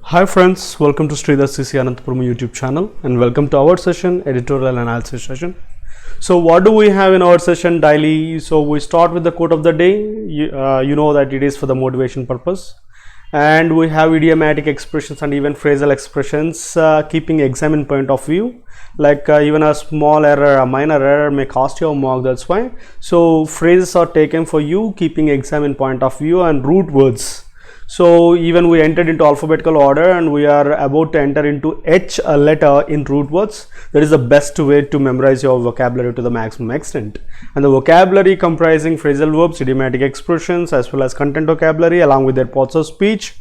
Hi friends, welcome to Sridhar CC Ananthapuram YouTube channel and welcome to our session, editorial analysis session. So what do we have in our session daily? So we start with the quote of the day. You know that it is for the motivation purpose. And we have idiomatic expressions and even phrasal expressions keeping exam in point of view. Like even a small error, a minor error may cost you a mark, that's why. So phrases are taken for you keeping exam in point of view and root words. So even we entered into alphabetical order and we are about to enter into H letter in root words. That is the best way to memorize your vocabulary to the maximum extent. And the vocabulary comprising phrasal verbs, idiomatic expressions as well as content vocabulary along with their parts of speech.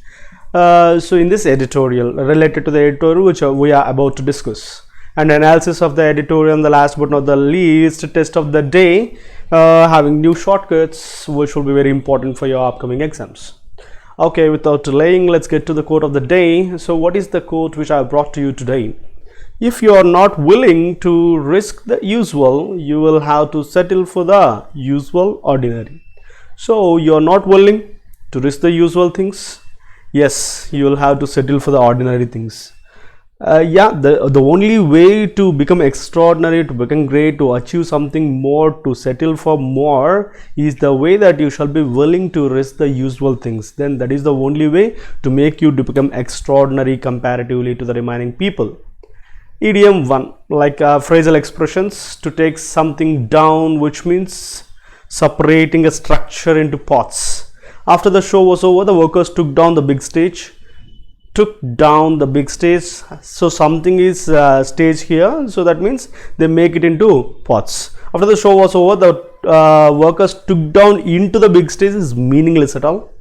So in this editorial related to the editorial which we are about to discuss, and analysis of the editorial, and the last but not the least test of the day, having new shortcuts which will be very important for your upcoming exams. Okay, without delaying, let's get to the quote of the day. So what is the quote which I have brought to you today? If you are not willing to risk the usual, you will have to settle for the usual ordinary. So you are not willing to risk the usual things? Yes, you will have to settle for the ordinary things. The only way to become extraordinary, to become great, to achieve something more, to settle for more is the way that you shall be willing to risk the usual things. Then that is the only way to make you to become extraordinary comparatively to the remaining people. Idiom 1, like phrasal expressions, to take something down, which means separating a structure into parts. After the show was over, the workers took down the big stage. So something is stage here, so that means they make it into pots. After the show was over, the workers took down into the big stage is meaningless at all.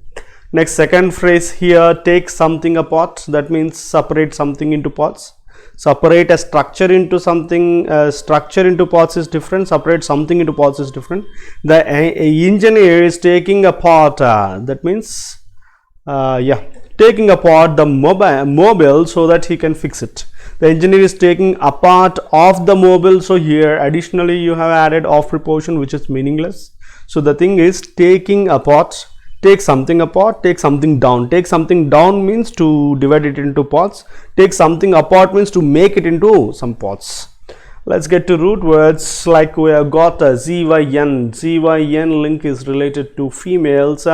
Next, second phrase here, take something apart, that means separate something into parts. Separate a structure into something, structure into parts is different, separate something into parts is different. The engineer is taking apart, that means taking apart the mobile so that he can fix it. The engineer is taking apart of the mobile, so here additionally you have added of preposition which is meaningless. So the thing is taking apart, take something apart, take something down. Take something down means to divide it into parts. Take something apart means to make it into some parts. Let's get to root words. Like we have got a ZYN. ZYN link is related to females.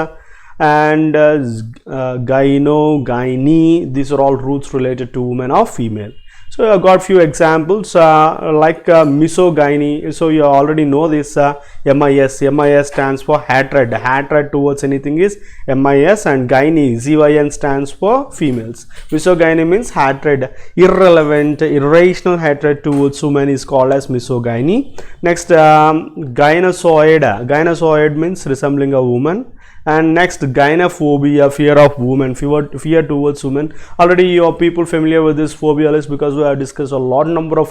And gyno, gynae, these are all roots related to women or female. So I got few examples like misogyny. So you already know this MIS. MIS stands for hatred. Hatred towards anything is MIS, and gynae, ZYN, stands for females. Misogyny means hatred. Irrelevant, irrational hatred towards women is called as misogyny. Next, gynozoid. Gynozoid means resembling a woman. And next, gynophobia, fear of women, fear towards women. Already you are people familiar with this phobia list because we have discussed a lot number of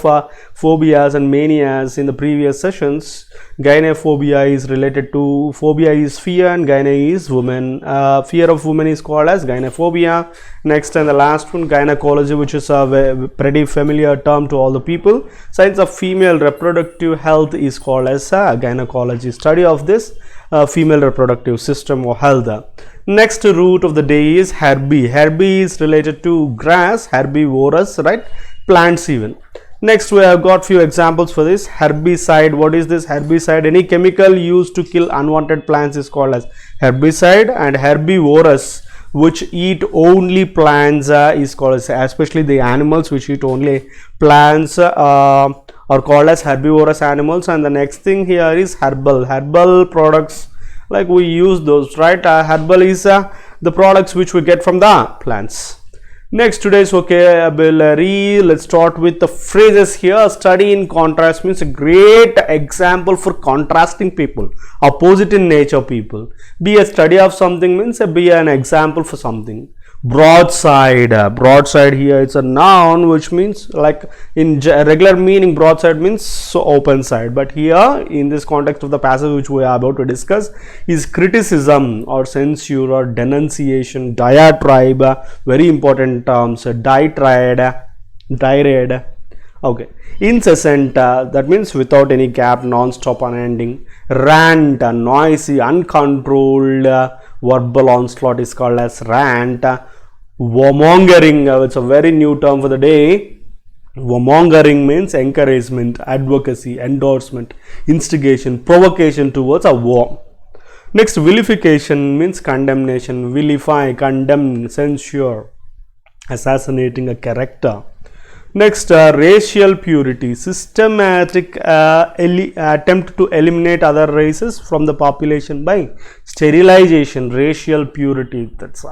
phobias and manias in the previous sessions. Gynophobia is related to, phobia is fear and gyne is woman. Fear of women is called as gynophobia. Next and the last one, gynecology, which is a pretty familiar term to all the people. Science of female reproductive health is called as gynecology. Study of this female reproductive system or health. Next root of the day is herby. Herby is related to grass, herbivorous, right? Plants even. Next, we have got few examples for this. Herbicide. What is this herbicide? Any chemical used to kill unwanted plants is called as herbicide. And herbivorous, which eat only plants, is called as, especially the animals which eat only plants are called as herbivorous animals. And the next thing here is herbal products, like we use those, right? Herbal is the products which we get from the plants. Next, today's vocabulary, let's start with the phrases here. Study in contrast means a great example for contrasting people, opposite in nature people. Be a study of something means be an example for something. Broadside. Broadside here it's a noun, which means, like in regular meaning, broadside means so open side, but here in this context of the passage which we are about to discuss is criticism or censure or denunciation. Diatribe, very important terms. Ditirade. Okay. Incessant, that means without any gap, non-stop, unending. Rant, noisy, uncontrolled verbal onslaught is called as rant. Warmongering, it's a very new term for the day. Warmongering means encouragement, advocacy, endorsement, instigation, provocation towards a war. Next, vilification means condemnation, vilify, condemn, censure, assassinating a character. Next, racial purity, systematic attempt to eliminate other races from the population by sterilization. Racial purity, that's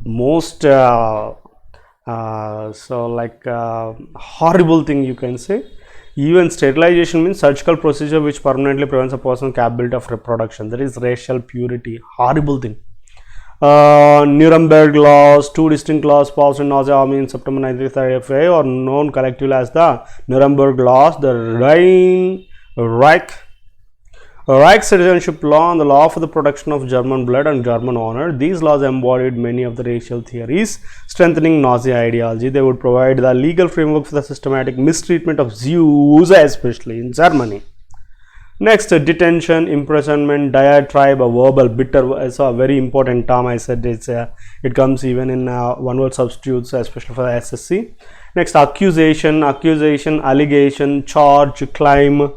most horrible thing you can say. Even sterilization means surgical procedure which permanently prevents a person's capability of reproduction. That is racial purity, horrible thing. Nuremberg laws, two distinct laws passed in Nazi Army in September 1935 are known collectively as the Nuremberg laws, the Reich citizenship law, and the law for the protection of German blood and German honor. These laws embodied many of the racial theories strengthening Nazi ideology. They would provide the legal framework for the systematic mistreatment of Jews, especially in Germany. Next, detention, imprisonment, diatribe, a verbal, bitter is a very important term. I said it comes even in one word substitutes, especially for the SSC. Next, accusation, allegation, charge, claim,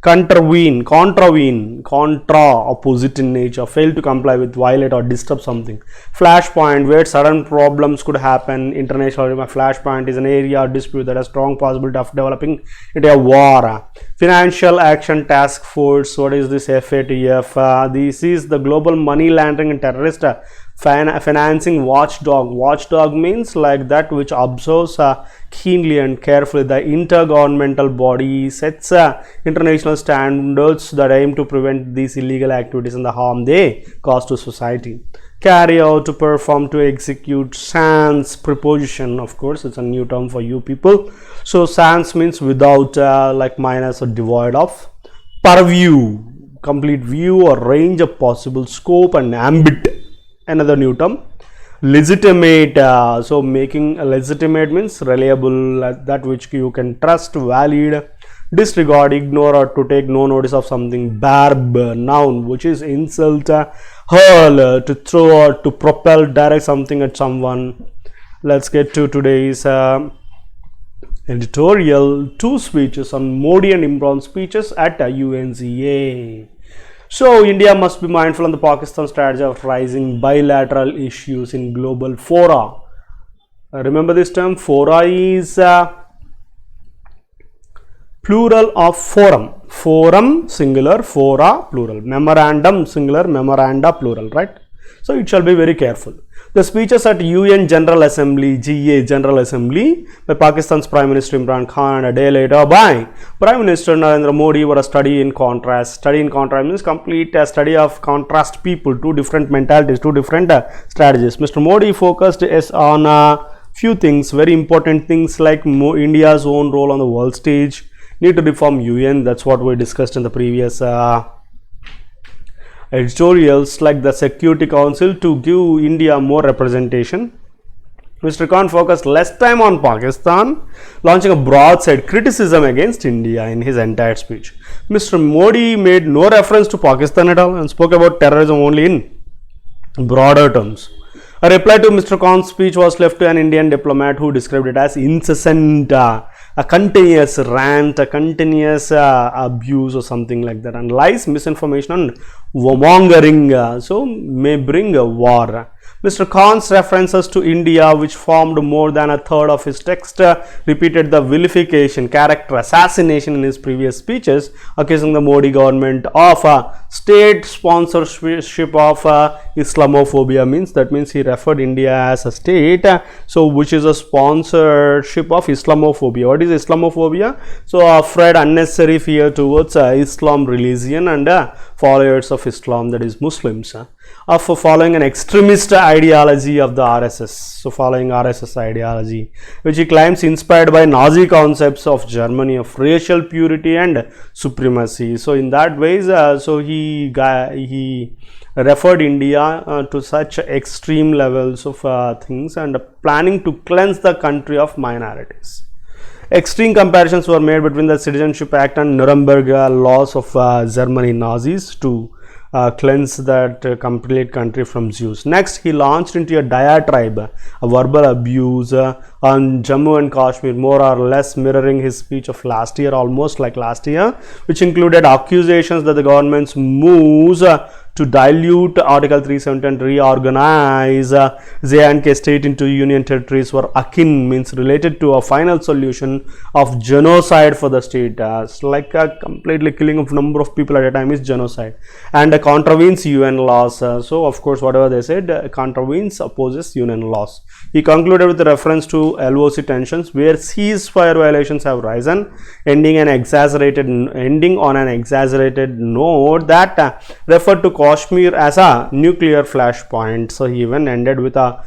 contravene, contra, opposite in nature, fail to comply with, violate or disturb something. Flashpoint, where sudden problems could happen. International flashpoint is an area of dispute that has strong possibility of developing into a war. Financial Action Task Force, what is this FATF? This is the global money laundering and terrorist financing watchdog. Watchdog means like that which observes keenly and carefully. The intergovernmental body sets international standards that aim to prevent these illegal activities and the harm they cause to society. Carry out, to perform, to execute. Sans preposition, of course, it's a new term for you people. So sans means without, like minus or devoid of. Purview, complete view or range of possible scope, and ambit, another new term. Legitimate, so making legitimate means reliable, that which you can trust, valid. Disregard, ignore, or to take no notice of something. Barb, noun, which is insult, hurl, to throw or to propel, direct something at someone. Let's get to today's editorial. Two speeches on Modi and Imran speeches at UNCA. So, India must be mindful on the Pakistan strategy of rising bilateral issues in global fora. Remember this term, fora is plural of forum. Forum singular, fora plural. Memorandum singular, memoranda plural, right? So it shall be very careful. The speeches at UN General Assembly, GA General Assembly, by Pakistan's Prime Minister Imran Khan, and a day later by Prime Minister Narendra Modi, were a study in contrast. Study in contrast means complete study of contrast people, two different mentalities, two different strategies. Mr. Modi focused on a few things, very important things like India's own role on the world stage, need to reform UN, that's what we discussed in the previous editorials, like the Security Council to give India more representation. Mr. Khan focused less time on Pakistan, launching a broadside criticism against India in his entire speech. Mr. Modi made no reference to Pakistan at all and spoke about terrorism only in broader terms. A reply to Mr. Khan's speech was left to an Indian diplomat who described it as incessant, a continuous rant, a continuous abuse or something like that, and lies, misinformation and warmongering, so may bring a war. Mr. Khan's references to India, which formed more than a third of his text, repeated the vilification, character assassination in his previous speeches, accusing the Modi government of state sponsorship of Islamophobia. That means he referred India as a state, so which is a sponsorship of Islamophobia. What is Islamophobia? So spread unnecessary fear towards Islam religion and followers of Islam, that is Muslims, of following an extremist ideology of the RSS. So following RSS ideology, which he claims inspired by Nazi concepts of Germany of racial purity and supremacy. So in that ways, so he referred India to such extreme levels of things and planning to cleanse the country of minorities. Extreme comparisons were made between the Citizenship Act and Nuremberg laws of Germany Nazis to cleanse that complete country from Jews. Next, he launched into a diatribe, a verbal abuse on Jammu and Kashmir, more or less mirroring his speech of last year, almost like last year, which included accusations that the government's moves to dilute Article 370 and reorganize J&K state into union territories were akin, means related to a final solution of genocide for the state. Like a completely killing of number of people at a time is genocide, and contravenes UN laws. So of course whatever they said contravenes, opposes UN laws. He concluded with reference to LOC tensions, where ceasefire violations have risen, ending on an exaggerated note that referred to Kashmir as a nuclear flashpoint. So he even ended with a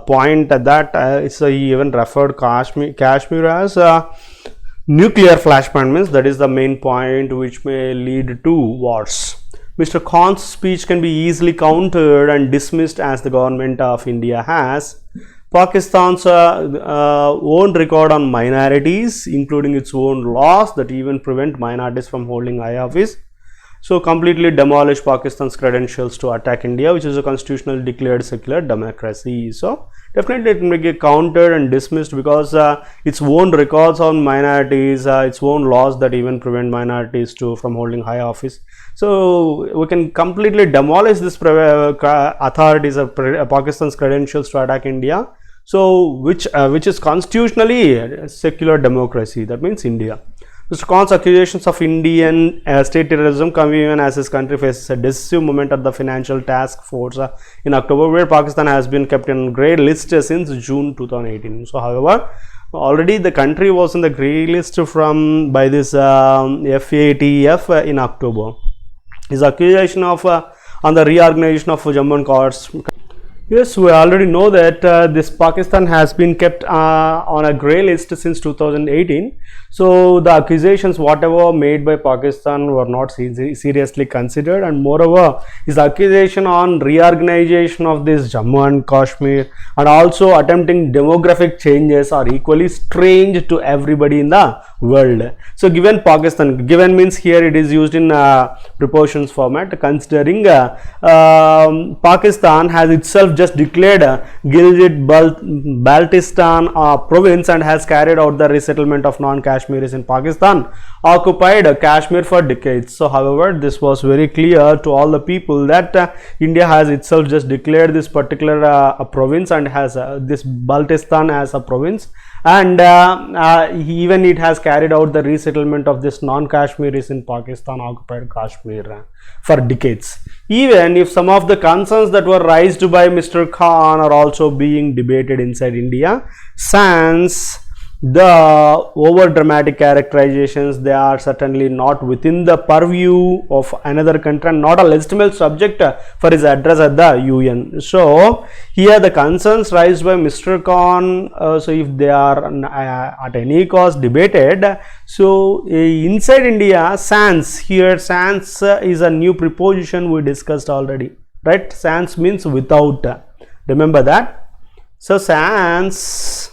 point that so he even referred Kashmir as a nuclear flashpoint, means that is the main point which may lead to wars. Mr. Khan's speech can be easily countered and dismissed as the government of India has Pakistan's own record on minorities, including its own laws that even prevent minorities from holding high office. So completely demolish Pakistan's credentials to attack India, which is a constitutional declared secular democracy. So definitely it may get countered and dismissed because its own records on minorities, its own laws that even prevent minorities from holding high office. So we can completely demolish this authorities of Pakistan's credentials to attack India. So which is constitutionally a secular democracy, that means India. Mr. Khan's accusations of Indian state terrorism come even as his country faces a decisive moment at the Financial Task Force in October, where Pakistan has been kept in grey list since June 2018. So however, already the country was in the grey list by this FATF in October. His accusation of on the reorganization of Jammu and Kashmir. Yes, we already know that this Pakistan has been kept on a grey list since 2018. So the accusations whatever made by Pakistan were not seriously considered, and moreover his accusation on reorganization of this Jammu and Kashmir and also attempting demographic changes are equally strange to everybody in the world. So given Pakistan, given means here it is used in proportions format, considering Pakistan has itself just declared Gilgit-Baltistan province and has carried out the resettlement of non-Kashmiris in Pakistan, occupied Kashmir for decades. So however, this was very clear to all the people that India has itself just declared this particular province and has this Baltistan as a province, and even it has carried out the resettlement of this non-Kashmiris in Pakistan occupied Kashmir for decades. Even if some of the concerns that were raised by Mr. Khan are also being debated inside India, sans the over dramatic characterizations, they are certainly not within the purview of another country and not a legitimate subject for his address at the UN. So here the concerns raised by Mr. Khan, so if they are at any cost debated, so inside India, sans, here sans is a new preposition we discussed already, right? Sans means without, remember that. So sans,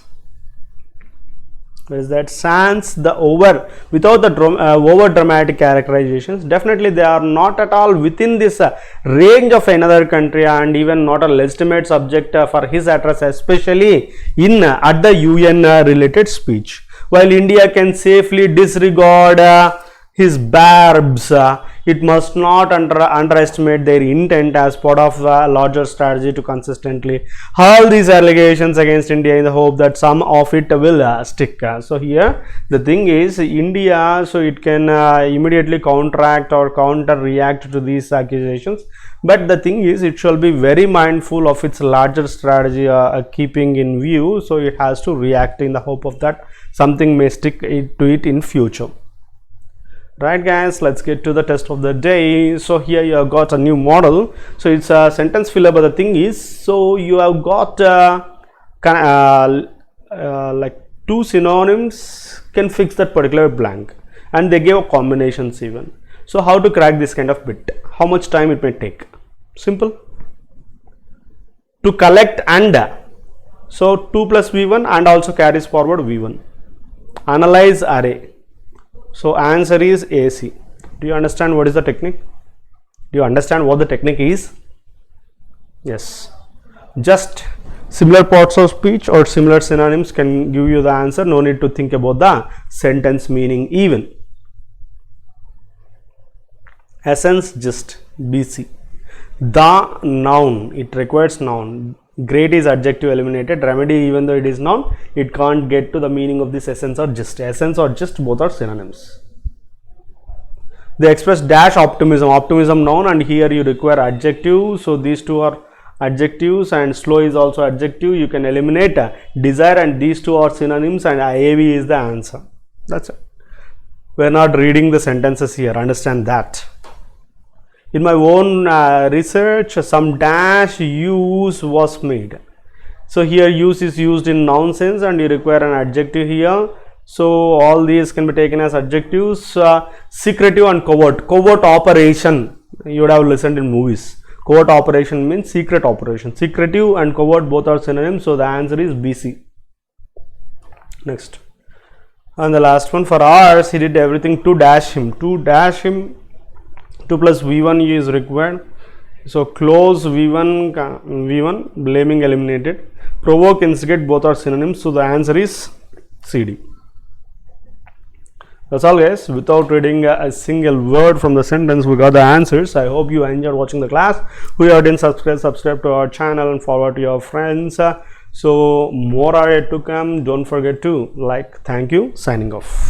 is that sans the over, without the over dramatic characterizations, definitely they are not at all within this range of another country and even not a legitimate subject for his address, especially in at the UN related speech. While India can safely disregard his barbs, it must not underestimate their intent as part of a larger strategy to consistently hurl these allegations against India in the hope that some of it will stick. So here the thing is, India, so it can immediately counteract or counter react to these accusations, but the thing is it shall be very mindful of its larger strategy keeping in view, so it has to react in the hope of that something may stick to it in future. Right guys, let's get to the test of the day. So here you have got a new model, so it's a sentence filler, but the thing is, so you have got like two synonyms can fix that particular blank, and they gave a combinations even. So how to crack this kind of bit, how much time it may take? Simple, to collect and, so 2 plus v1 and also carries forward v1, analyze array. So answer is AC. Do you understand what is the technique? Do you understand what the technique is? Yes. Just similar parts of speech or similar synonyms can give you the answer. No need to think about the sentence meaning even. Essence, gist, BC. The noun, it requires noun. Great is adjective eliminated. Remedy, even though it is noun, it can't get to the meaning of this essence or gist. Essence or gist, both are synonyms. They express dash optimism. Optimism noun, and here you require adjective. So these two are adjectives, and slow is also adjective. You can eliminate desire, and these two are synonyms, and AV is the answer. That's it. We're not reading the sentences here. Understand that. In my own research, some dash use was made. So here use is used in noun sense, and you require an adjective here. So all these can be taken as adjectives. Secretive and covert. Covert operation, you would have listened in movies. Covert operation means secret operation. Secretive and covert both are synonyms. So the answer is BC. Next. And the last one, for ours, he did everything to dash him. To dash him, 2 plus V1 is required. So close V1, blaming eliminated. Provoke, instigate, both are synonyms. So the answer is CD. That's all, guys. Without reading a single word from the sentence, we got the answers. I hope you enjoyed watching the class. Who didn't subscribe to our channel and forward to your friends. So more are yet to come. Don't forget to like. Thank you. Signing off.